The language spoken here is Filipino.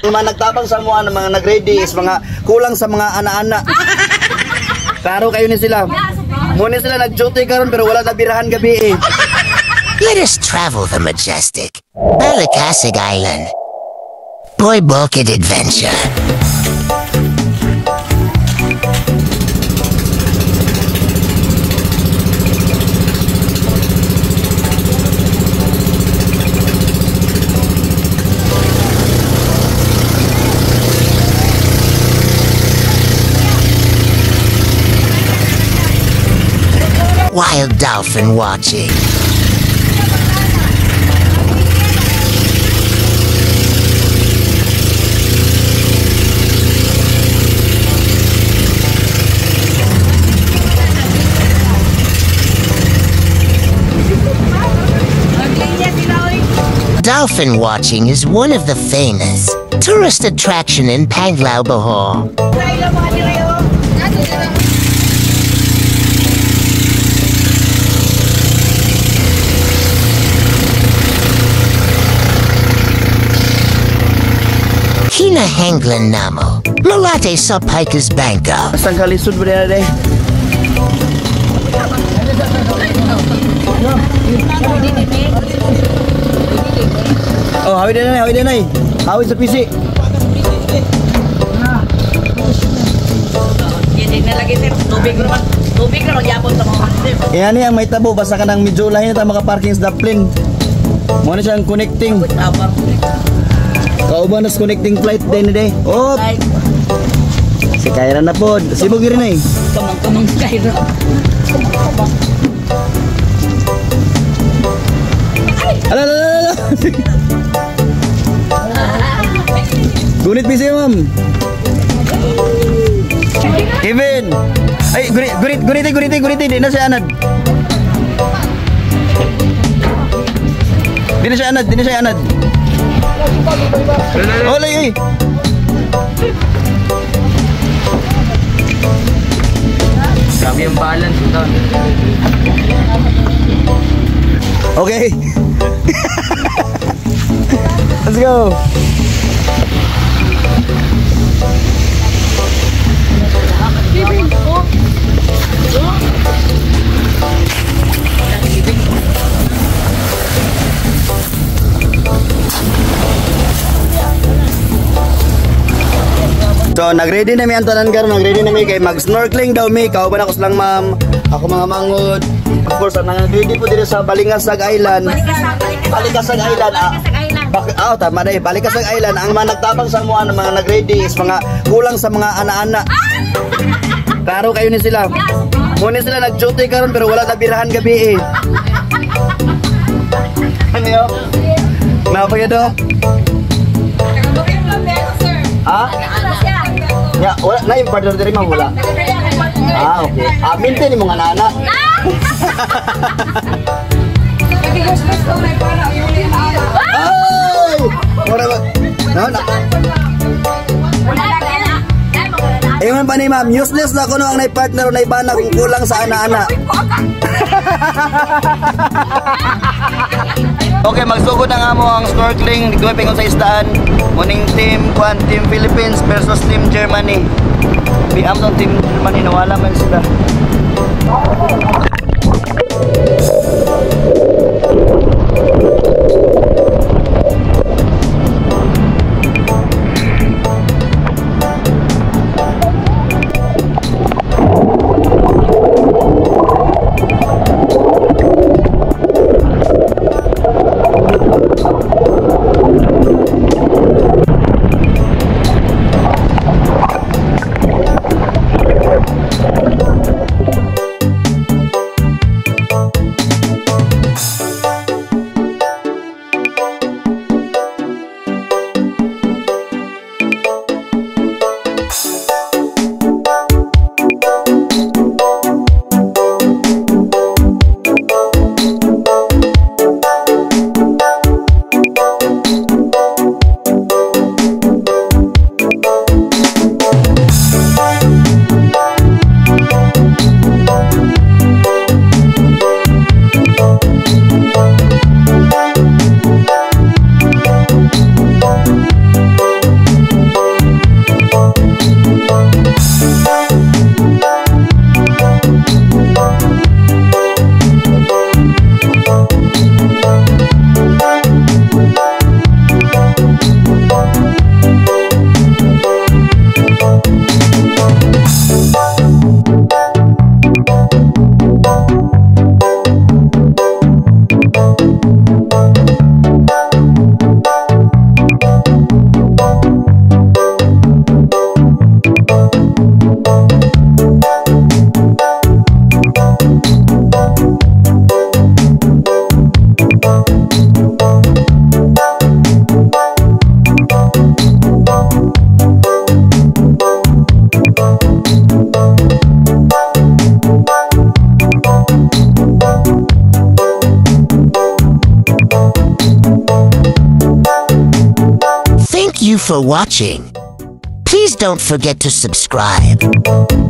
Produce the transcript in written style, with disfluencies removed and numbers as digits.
Mga nagtabang sa mga nag-ready is mga kulang sa mga ana-ana. Klaro kayo ni sila. Muna sila nag-duty karon pero wala na birahan gabi eh. Let us travel the majestic Balikasig Island. Boy Bulkhead Adventure. Wild dolphin watching. Dolphin watching is one of the famous tourist attraction in Panglao, Bohol. Kinahanglan namo, malate sa Picas Banco. Asang kalisod mo na day? Oh, hawid na na, hawid na na. Hawid sa PC. Hindi na lagi sir, tubig naman yapon sa mga sir. Yan ang may tabo, basta ka ng medyo lahin na makaparking sa Dublin. Muna siyang connecting. Kauban na sa connecting flight din na day. Oh! Si Kyra na po. Sibog rin na eh. Kamang si Kyra. Ala. Gunit busy ma'am. Kevin. Ay, guniti. Di na siya anad. Olay, eh. Grabe yung balance ito. Okay. Let's go. So, nag-ready na mi ang tanan karon, nag-ready na mi kay mag-snorkeling daw mi. Kauban ako lang ma'am. Ako mga mangod. Of course, nag-ready po dito sa Balikasig Island. Balikasig Island. Tama na eh. Balikasig Island. Ang mga nagtabang sa mga nag-ready is mga kulang sa mga ana-ana. Klaro kayo ni sila. Muna sila nag-duty karon pero wala na birahan gabi eh. Ano yun? Napag ito? Ha? Ya, wala na yung partner diri ma'am, wala. Okay. Mintin ni mga nana. Ay! Ora ba? Na. Ayun pa ni ma'am, useless na kuno ang nay partner o nay bana kung kulang sa ana-ana. Okay, magsugod na nga mo ang snorkeling. Dito may pingon sa istaan. Morning team Philippines versus team Germany. Biam ng team Germany, nawala man sila. you for watching. Please don't forget to subscribe.